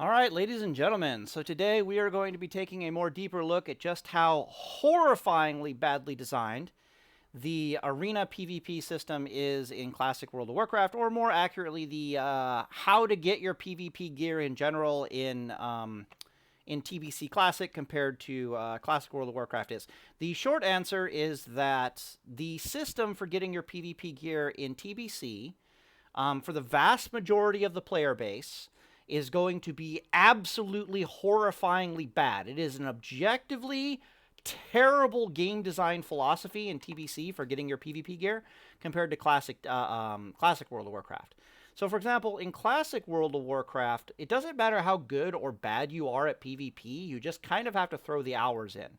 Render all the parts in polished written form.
All right, ladies and gentlemen, so today we are going to be taking a more deeper look at just how horrifyingly badly designed the arena PvP system is in Classic World of Warcraft, or more accurately, the how to get your PvP gear in general in TBC Classic compared to Classic World of Warcraft is. The short answer is that the system for getting your PvP gear in TBC, for the vast majority of the player base, is going to be absolutely horrifyingly bad. It is an objectively terrible game design philosophy in TBC for getting your PvP gear compared to Classic World of Warcraft. So, for example, in Classic World of Warcraft, it doesn't matter how good or bad you are at PvP, you just kind of have to throw the hours in.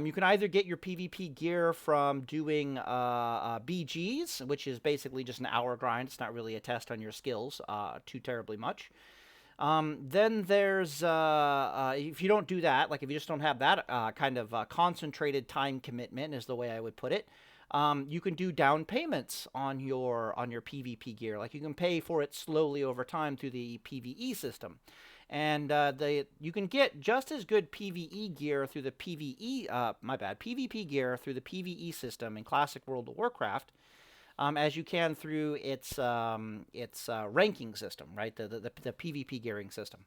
You can either get your PvP gear from doing BGs, which is basically just an hour grind. It's not really a test on your skills too terribly much. Then there's, if you don't do that, like if you just don't have that kind of concentrated time commitment is the way I would put it, you can do down payments on your PvP gear. Like you can pay for it slowly over time through the PvE system. And you can get just as good PvE gear through the PvP gear through the PvE system in Classic World of Warcraft as you can through its ranking system, right? The PvP gearing system.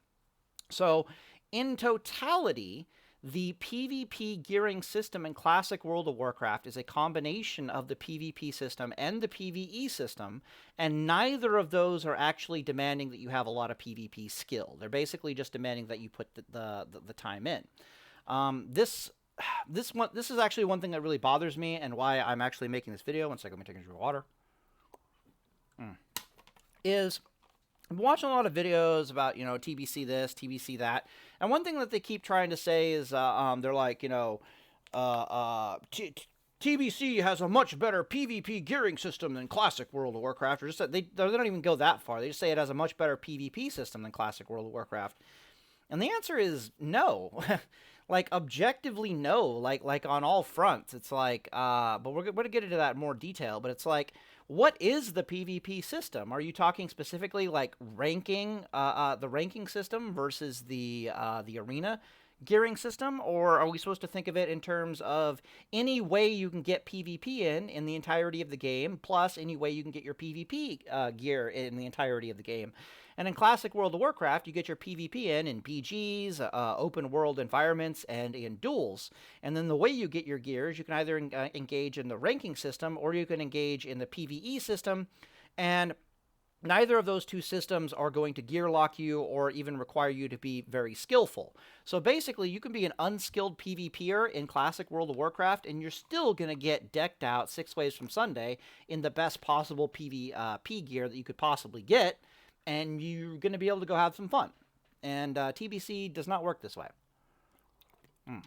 So, in totality, the PvP gearing system in Classic World of Warcraft is a combination of the PvP system and the PvE system, and neither of those are actually demanding that you have a lot of PvP skill. They're basically just demanding that you put the time in. This is actually one thing that really bothers me and why I'm actually making this video. One second, let me take a drink of water. Is I'm watching a lot of videos about, TBC this, TBC that. And one thing that they keep trying to say is they're like, TBC has a much better PvP gearing system than Classic World of Warcraft. Or just that they don't even go that far. They just say it has a much better PvP system than Classic World of Warcraft. And the answer is no. Like, objectively, no. Like on all fronts. It's like, but we're going to get into that in more detail. But it's like, what is the PvP system? Are you talking specifically like ranking, the ranking system versus the arena gearing system? Or are we supposed to think of it in terms of any way you can get PvP in the entirety of the game, plus any way you can get your PvP gear in the entirety of the game? And in Classic World of Warcraft, you get your PvP in BGs, open world environments, and in duels. And then the way you get your gears, you can either engage in the ranking system or you can engage in the PvE system. And neither of those two systems are going to gear lock you or even require you to be very skillful. So basically, you can be an unskilled PvPer in Classic World of Warcraft, and you're still going to get decked out 6 ways from Sunday in the best possible PvP gear that you could possibly get. And you're going to be able to go have some fun. And TBC does not work this way. All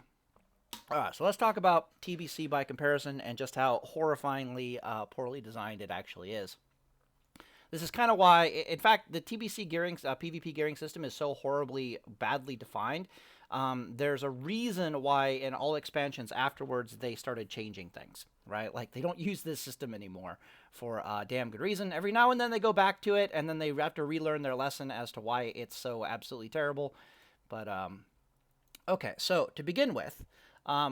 right, so let's talk about TBC by comparison and just how horrifyingly poorly designed it actually is. This is kind of why, in fact, the TBC gearing, PvP gearing system is so horribly badly defined. There's a reason why in all expansions afterwards they started changing things, right? Like, they don't use this system anymore for a damn good reason. Every now and then they go back to it, and then they have to relearn their lesson as to why it's so absolutely terrible. But, okay, so to begin with,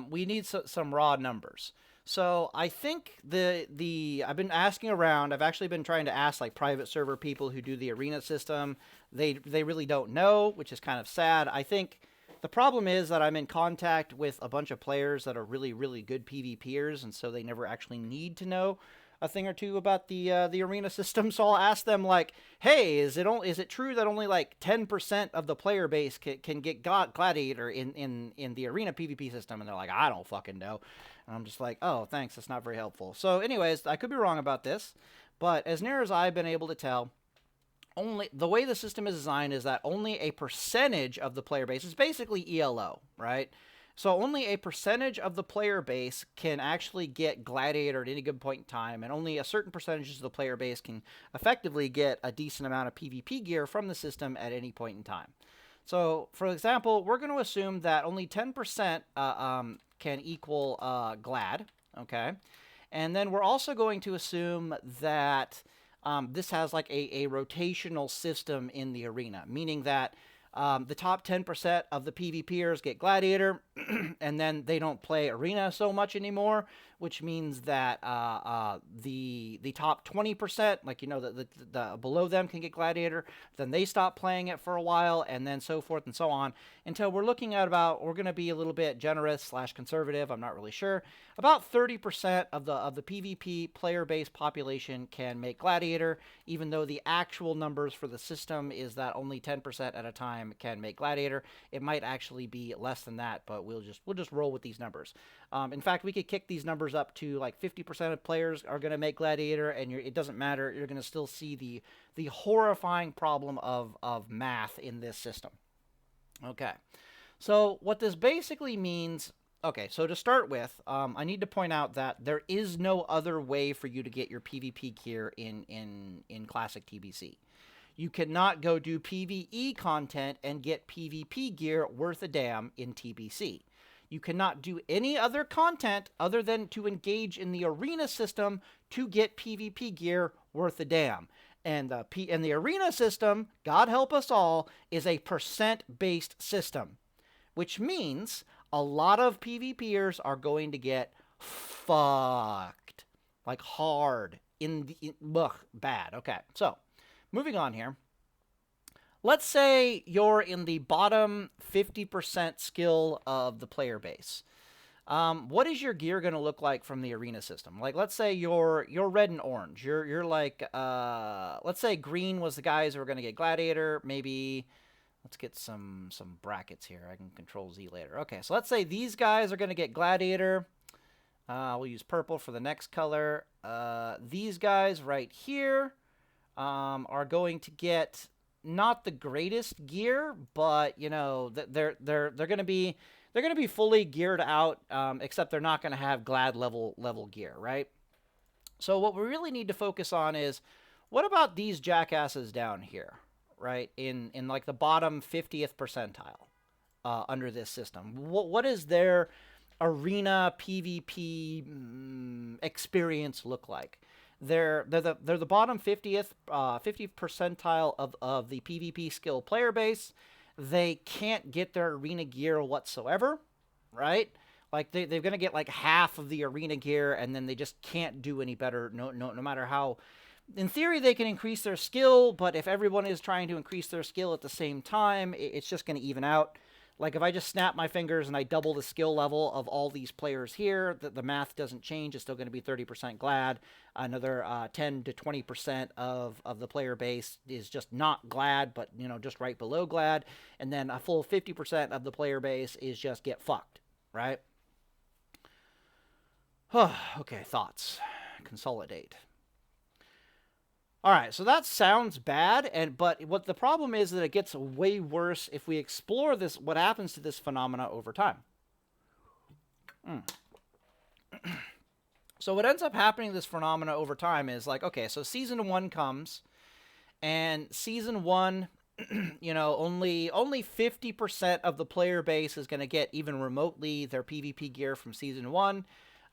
we need some raw numbers. So I think I've been asking around. I've actually been trying to ask like private server people who do the arena system. They really don't know, which is kind of sad. I think the problem is that I'm in contact with a bunch of players that are really, really good PvPers, and so they never actually need to know a thing or two about the arena system. So I'll ask them like, "Hey, is it true that only like 10% of the player base can get Gladiator in the arena PvP system?" And they're like, "I don't fucking know." And I'm just like, "Oh, thanks. That's not very helpful." So, anyways, I could be wrong about this, but as near as I've been able to tell, only the way the system is designed is that only a percentage of the player base is basically ELO, right? So only a percentage of the player base can actually get Gladiator at any given point in time, and only a certain percentage of the player base can effectively get a decent amount of PvP gear from the system at any point in time. So, for example, we're going to assume that only 10% can equal Glad, okay? And then we're also going to assume that this has like a rotational system in the arena, meaning that The top 10% of the PvPers get Gladiator, and then they don't play Arena so much anymore, which means that the top 20%, like, you know, the below them can get Gladiator, then they stop playing it for a while, and then so forth and so on, until we're looking at about, we're going to be a little bit generous / conservative, I'm not really sure, about 30% of the PvP player-based population can make Gladiator, even though the actual numbers for the system is that only 10% at a time can make Gladiator. It might actually be less than that, but we'll just roll with these numbers. In fact, we could kick these numbers up to like 50% of players are going to make Gladiator, and it doesn't matter. You're going to still see the horrifying problem of math in this system. Okay, so what this basically means. Okay, so to start with, I need to point out that there is no other way for you to get your PvP gear in Classic TBC. You cannot go do PvE content and get PvP gear worth a damn in TBC. You cannot do any other content other than to engage in the arena system to get PvP gear worth a damn. And the arena system, God help us all, is a percent-based system, which means a lot of PvPers are going to get fucked, like hard, bad. Okay, so moving on here. Let's say you're in the bottom 50% skill of the player base. What is your gear going to look like from the arena system? Like, let's say you're red and orange. You're like, let's say green was the guys who are going to get Gladiator. Maybe, let's get some brackets here. I can Control Z later. Okay, so let's say these guys are going to get Gladiator. We'll use purple for the next color. These guys right here are going to get not the greatest gear, but you know they're going to be fully geared out, except they're not going to have Glad level gear, right? So what we really need to focus on is, what about these jackasses down here, right? In like the bottom 50th percentile under this system. What is their arena PvP experience look like? They're the bottom 50th percentile of the PvP skill player base. They can't get their arena gear whatsoever, right? Like they're going to get like half of the arena gear, and then they just can't do any better no matter how. In theory, they can increase their skill, but if everyone is trying to increase their skill at the same time, it's just going to even out. Like if I just snap my fingers and I double the skill level of all these players here, the math doesn't change. It's still going to be 30% Glad. Another 10 to 20% of the player base is just not Glad, but you know, just right below Glad. And then a full 50% of the player base is just get fucked, right? Okay, thoughts. Consolidate. All right, so that sounds bad, but what the problem is that it gets way worse if we explore this, what happens to this phenomena over time. So what ends up happening to this phenomena over time is like, okay, so Season 1 comes, and Season 1, you know, only 50% of the player base is going to get even remotely their PvP gear from Season 1.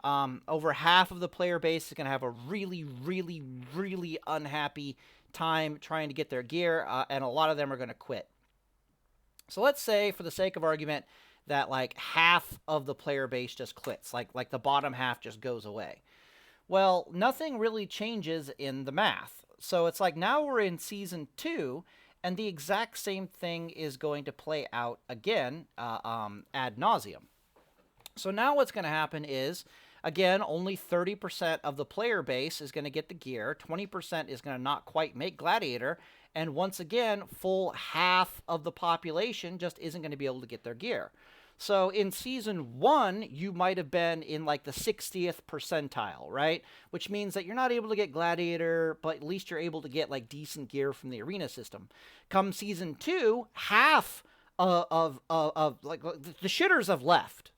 Over half of the player base is going to have a really, really, really unhappy time trying to get their gear, and a lot of them are going to quit. So let's say, for the sake of argument, that like half of the player base just quits, like the bottom half just goes away. Well, nothing really changes in the math. So it's like now we're in Season 2, and the exact same thing is going to play out again ad nauseum. So now what's going to happen is, again, only 30% of the player base is going to get the gear. 20% is going to not quite make Gladiator. And once again, full half of the population just isn't going to be able to get their gear. So in Season 1, you might have been in like the 60th percentile, right? Which means that you're not able to get Gladiator, but at least you're able to get like decent gear from the arena system. Come Season 2, half of like the shitters have left.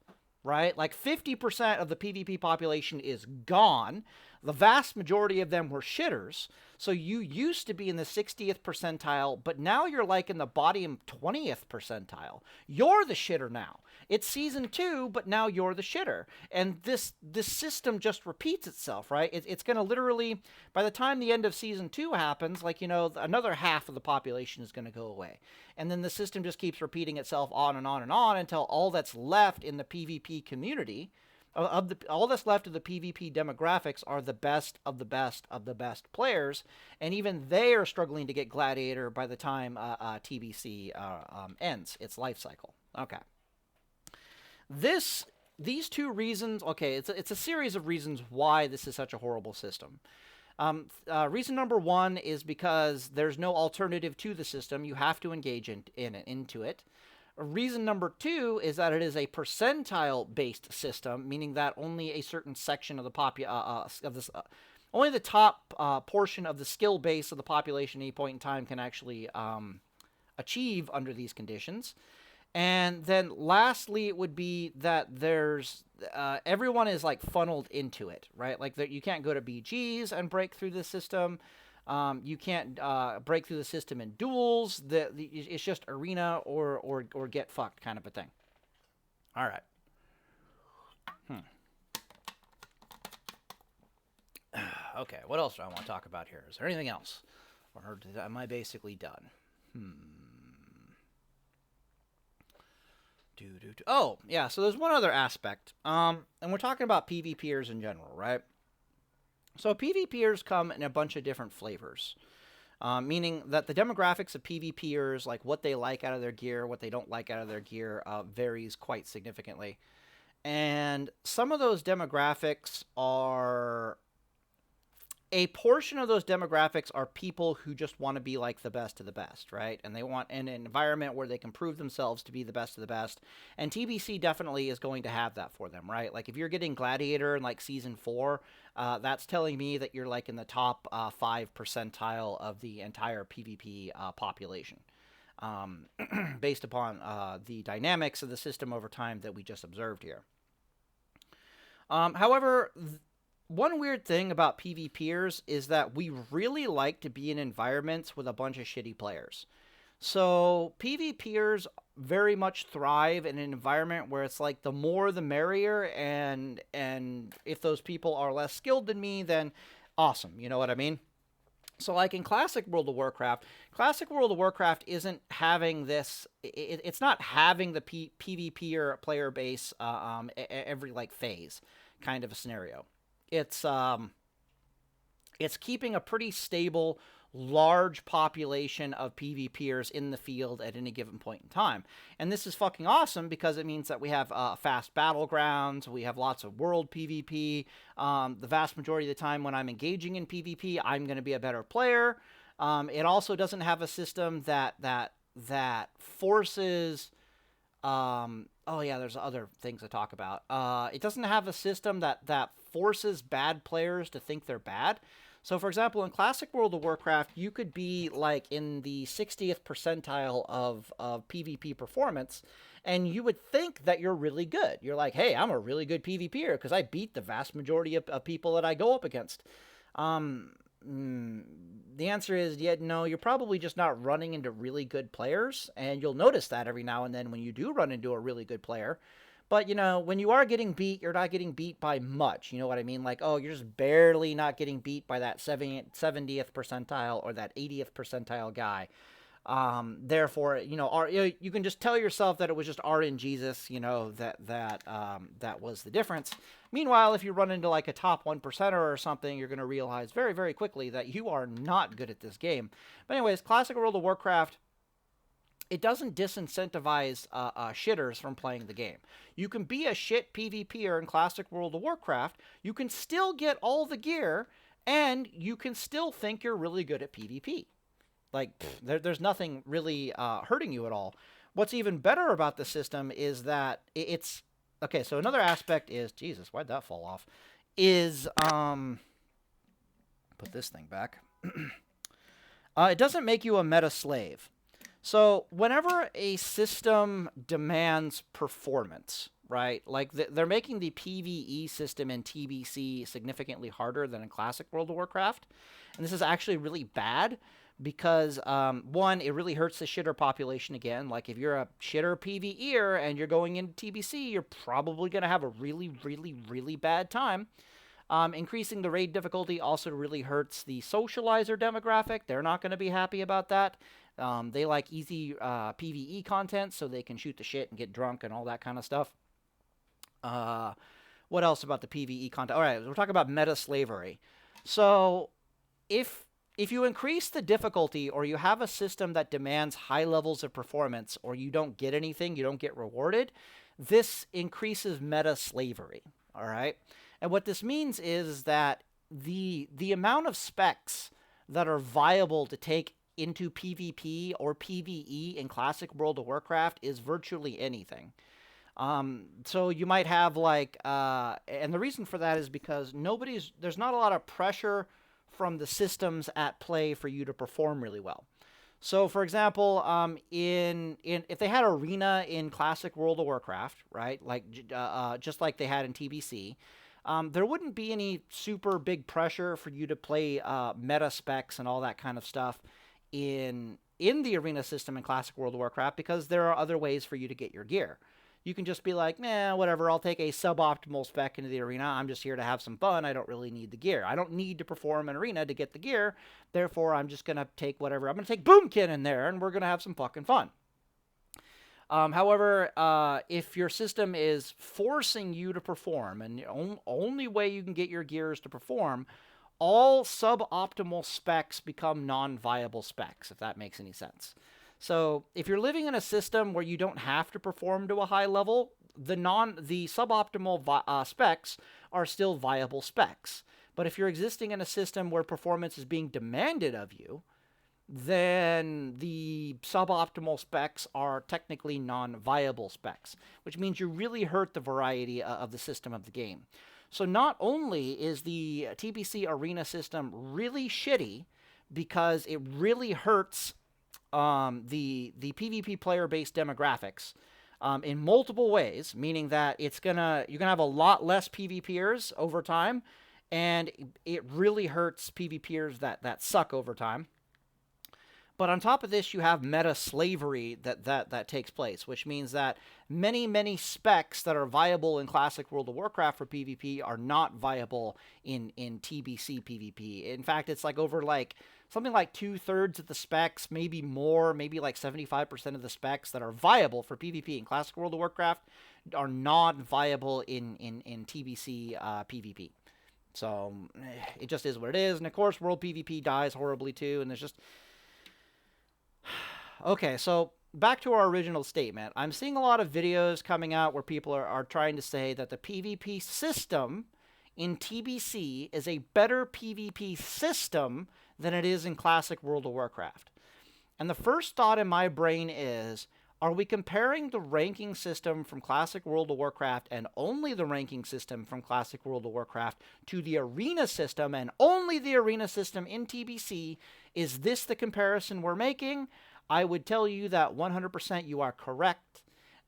Right? Like 50% of the PvP population is gone. The vast majority of them were shitters. So you used to be in the 60th percentile, but now you're like in the bottom 20th percentile. You're the shitter now. It's season 2, but now you're the shitter. And this system just repeats itself, right? It's going to literally, by the time the end of season 2 happens, like, you know, another half of the population is going to go away. And then the system just keeps repeating itself on and on and on until all that's left in the PvP community, all that's left of the PvP demographics, are the best of the best of the best players, and even they are struggling to get Gladiator by the time TBC ends its life cycle. Okay. These two reasons, okay, it's a series of reasons why this is such a horrible system. Reason number 1 is because there's no alternative to the system. You have to engage into it. Reason number 2 is that it is a percentile-based system, meaning that only a certain section of the only the top portion of the skill base of the population at any point in time can actually achieve under these conditions. And then lastly, it would be that there's everyone is like funneled into it, right? Like you can't go to BGs and break through the system. You can't break through the system in duels. It's just arena or get fucked kind of a thing. All right. Okay, what else do I want to talk about here? Is there anything else? Or am I basically done? Oh, yeah, so there's one other aspect. And we're talking about PvPers in general, right? So PvPers come in a bunch of different flavors, meaning that the demographics of PvPers, like what they like out of their gear, what they don't like out of their gear, varies quite significantly. And some of those demographics are... A portion of those demographics are people who just want to be like the best of the best, right? And they want an environment where they can prove themselves to be the best of the best. And TBC definitely is going to have that for them, right? Like if you're getting Gladiator in like season 4, that's telling me that you're like in the top 5 percentile of the entire PvP population, based upon the dynamics of the system over time that we just observed here. However, one weird thing about PvPers is that we really like to be in environments with a bunch of shitty players. So PvPers very much thrive in an environment where it's like the more the merrier, and if those people are less skilled than me, then awesome, you know what I mean? So like in Classic World of Warcraft isn't having this, it's not having the PvPer player base every like phase kind of a scenario. It's keeping a pretty stable, large population of PvPers in the field at any given point in time. And this is fucking awesome because it means that we have fast battlegrounds, we have lots of world PvP. The vast majority of the time when I'm engaging in PvP, I'm going to be a better player. It also doesn't have a system that forces... oh yeah, there's other things to talk about. It doesn't have a system that forces bad players to think they're bad. So for example, in Classic World of Warcraft, you could be like in the 60th percentile of PvP performance, and you would think that you're really good. You're like, hey, I'm a really good PvPer because I beat the vast majority of people that I go up against. The answer is, yeah, no, you're probably just not running into really good players, and you'll notice that every now and then when you do run into a really good player. But, you know, when you are getting beat, you're not getting beat by much. You know what I mean? Like, oh, you're just barely not getting beat by that 70th percentile or that 80th percentile guy. Therefore, you know, you can just tell yourself that it was just RNGesus, you know, that was the difference. Meanwhile, if you run into like a top 1%er or something, you're going to realize very, very quickly that you are not good at this game. But anyways, Classic World of Warcraft, it doesn't disincentivize shitters from playing the game. You can be a shit PvPer in Classic World of Warcraft, you can still get all the gear, and you can still think you're really good at PvP. Like, there's nothing really hurting you at all. What's even better about the system is that it's... Okay, so another aspect is... Jesus, why'd that fall off? Is... Put this thing back. It doesn't make you a meta slave. So whenever a system demands performance, right? Like they're making the PvE system in TBC significantly harder than in Classic World of Warcraft, and this is actually really bad because one, it really hurts the shitter population again. Like if you're a shitter PvEer and you're going into TBC, you're probably gonna have a really, really, really bad time. Increasing the raid difficulty also really hurts the socializer demographic. They're not going to be happy about that. They like easy PvE content so they can shoot the shit and get drunk and all that kind of stuff. What else about the PvE content? All right, we're talking about meta slavery. So if you increase the difficulty or you have a system that demands high levels of performance or you don't get anything, you don't get rewarded, this increases meta slavery. All right? And what this means is that the amount of specs that are viable to take into PvP or PvE in Classic World of Warcraft is virtually anything. So you might have like, and the reason for that is because there's not a lot of pressure from the systems at play for you to perform really well. So, for example, if they had Arena in Classic World of Warcraft, right, like just like they had in TBC, there wouldn't be any super big pressure for you to play meta specs and all that kind of stuff in the Arena system in Classic World of Warcraft because there are other ways for you to get your gear. You can just be like, nah, whatever, I'll take a suboptimal spec into the arena. I'm just here to have some fun. I don't really need the gear. I don't need to perform an arena to get the gear. Therefore, I'm just going to take whatever. I'm going to take Boomkin in there, and we're going to have some fucking fun. However, if your system is forcing you to perform, and the only way you can get your gear is to perform, all suboptimal specs become non-viable specs, if that makes any sense. So if you're living in a system where you don't have to perform to a high level, the suboptimal specs are still viable specs. But if you're existing in a system where performance is being demanded of you, then the suboptimal specs are technically non-viable specs, which means you really hurt the variety of the system of the game. So not only is the TBC Arena system really shitty because it really hurts the PvP player-based demographics in multiple ways, meaning that you're gonna have a lot less PvPers over time, and it really hurts PvPers that suck over time. But on top of this, you have meta slavery that takes place, which means that many specs that are viable in Classic World of Warcraft for PvP are not viable in TBC PvP. In fact, it's like over like something like 2/3 of the specs, maybe more, maybe like 75% of the specs that are viable for PvP in Classic World of Warcraft are not viable in TBC PvP. So it just is what it is. And of course, World PvP dies horribly too, and there's just... Okay, so back to our original statement. I'm seeing a lot of videos coming out where people are trying to say that the PvP system in TBC is a better PvP system than it is in Classic World of Warcraft. And the first thought in my brain is, are we comparing the ranking system from Classic World of Warcraft and only the ranking system from Classic World of Warcraft to the Arena system and only the Arena system in TBC? Is this the comparison we're making? I would tell you that 100% you are correct,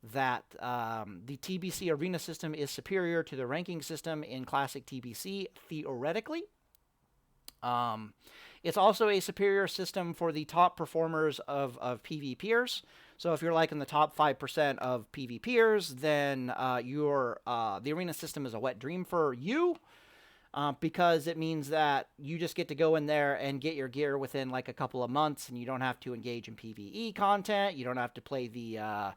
that the TBC Arena system is superior to the ranking system in Classic TBC, theoretically. It's also a superior system for the top performers of PvPers. So if you're like in the top 5% of PvPers, then the Arena system is a wet dream for you. Because it means that you just get to go in there and get your gear within like a couple of months, and you don't have to engage in PvE content. You don't have to play the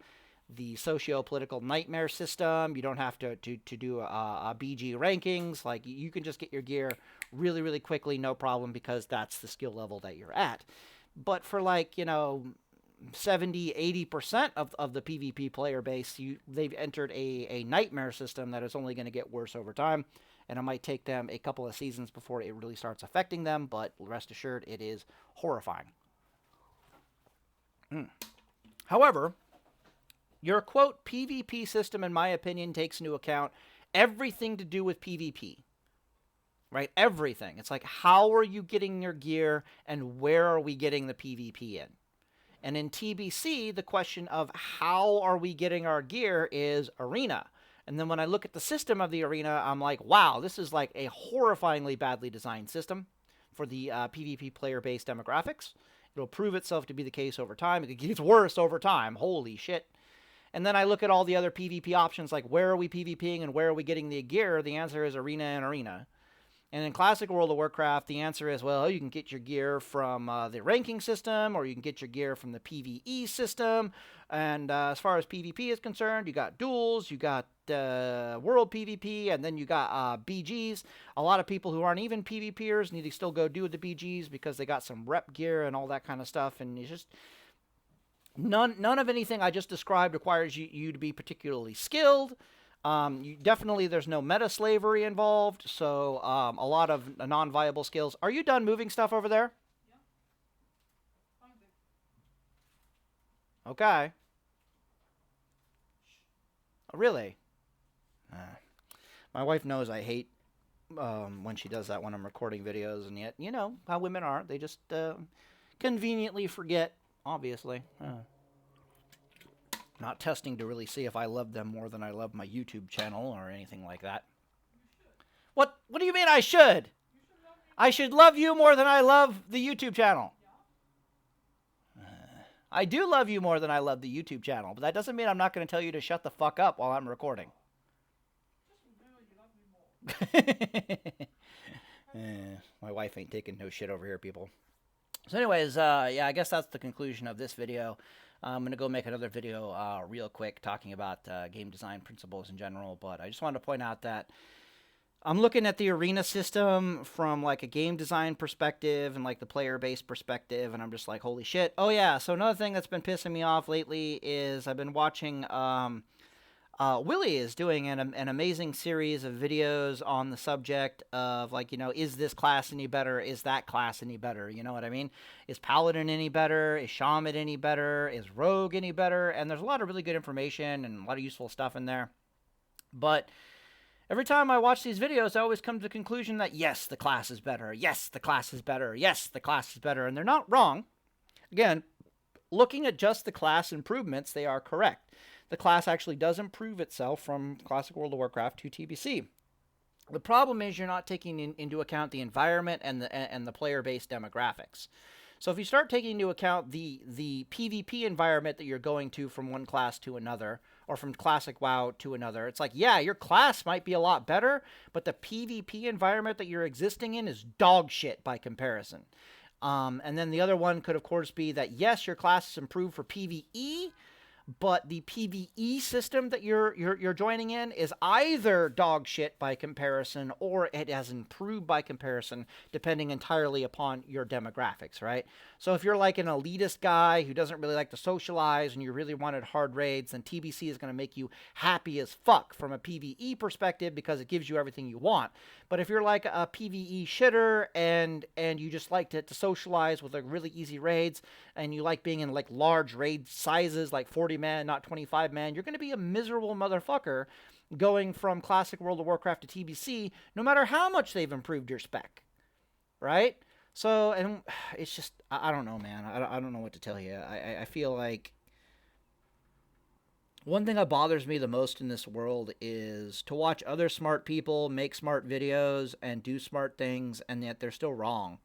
socio-political nightmare system. You don't have to do a BG rankings. Like, you can just get your gear really, really quickly, no problem, because that's the skill level that you're at. But for like, 70-80% of the PvP player base, they've entered a nightmare system that is only going to get worse over time. And it might take them a couple of seasons before it really starts affecting them, but rest assured, it is horrifying. However, your quote PvP system, in my opinion, takes into account everything to do with PvP. Right? Everything. It's like, how are you getting your gear, and where are we getting the PvP in? And in TBC, the question of how are we getting our gear is Arena. And then when I look at the system of the arena, I'm like, wow, this is like a horrifyingly badly designed system for the PvP player-based demographics. It'll prove itself to be the case over time. It gets worse over time. Holy shit. And then I look at all the other PvP options, like where are we PvPing and where are we getting the gear? The answer is arena and arena. And in Classic World of Warcraft, the answer is, well, you can get your gear from the ranking system, or you can get your gear from the PvE system. And as far as PvP is concerned, you got duels, you got world PvP, and then you got BGs. A lot of people who aren't even PvPers need to still go do the BGs because they got some rep gear and all that kind of stuff. And it's just none of anything I just described requires you to be particularly skilled. Definitely there's no meta slavery involved, so a lot of non-viable skills. Are you done moving stuff over there? Yeah. Okay. Oh, really? My wife knows I hate when she does that when I'm recording videos, and yet, you know how women are. They just conveniently forget, obviously. Not testing to really see if I love them more than I love my YouTube channel or anything like that. What do you mean I should? I should love you more than I love the YouTube channel. I do love you more than I love the YouTube channel, but that doesn't mean I'm not going to tell you to shut the fuck up while I'm recording. My wife ain't taking no shit over here, people. So anyways, yeah, I guess that's the conclusion of this video. I'm going to go make another video real quick talking about game design principles in general, but I just wanted to point out that I'm looking at the arena system from like a game design perspective and like the player-based perspective, and I'm just like, holy shit. Oh yeah, so another thing that's been pissing me off lately is I've been watching Willie is doing an amazing series of videos on the subject of, like, you know, is this class any better? Is that class any better? You know what I mean? Is Paladin any better? Is Shaman any better? Is Rogue any better? And there's a lot of really good information and a lot of useful stuff in there. But every time I watch these videos, I always come to the conclusion that, yes, the class is better. Yes, the class is better. Yes, the class is better. And they're not wrong. Again, looking at just the class improvements, they are correct. The class actually does improve itself from Classic World of Warcraft to TBC. The problem is you're not taking into account the environment and the player-based demographics. So if you start taking into account the PvP environment that you're going to from one class to another, or from Classic WoW to another, it's like, yeah, your class might be a lot better, but the PvP environment that you're existing in is dog shit by comparison. And then the other one could, of course, be that, yes, your class is improved for PvE, but the PvE system that you're joining in is either dog shit by comparison, or it has improved by comparison, depending entirely upon your demographics, right? So if you're like an elitist guy who doesn't really like to socialize and you really wanted hard raids, then TBC is going to make you happy as fuck from a PvE perspective because it gives you everything you want. But if you're like a PvE shitter and you just like to socialize with like really easy raids, and you like being in like large raid sizes, like 40 man, not 25 man, you're going to be a miserable motherfucker going from Classic World of Warcraft to TBC, no matter how much they've improved your spec, right? So, and it's just, I don't know, man. I don't know what to tell you. I feel like one thing that bothers me the most in this world is to watch other smart people make smart videos and do smart things, and yet they're still wrong.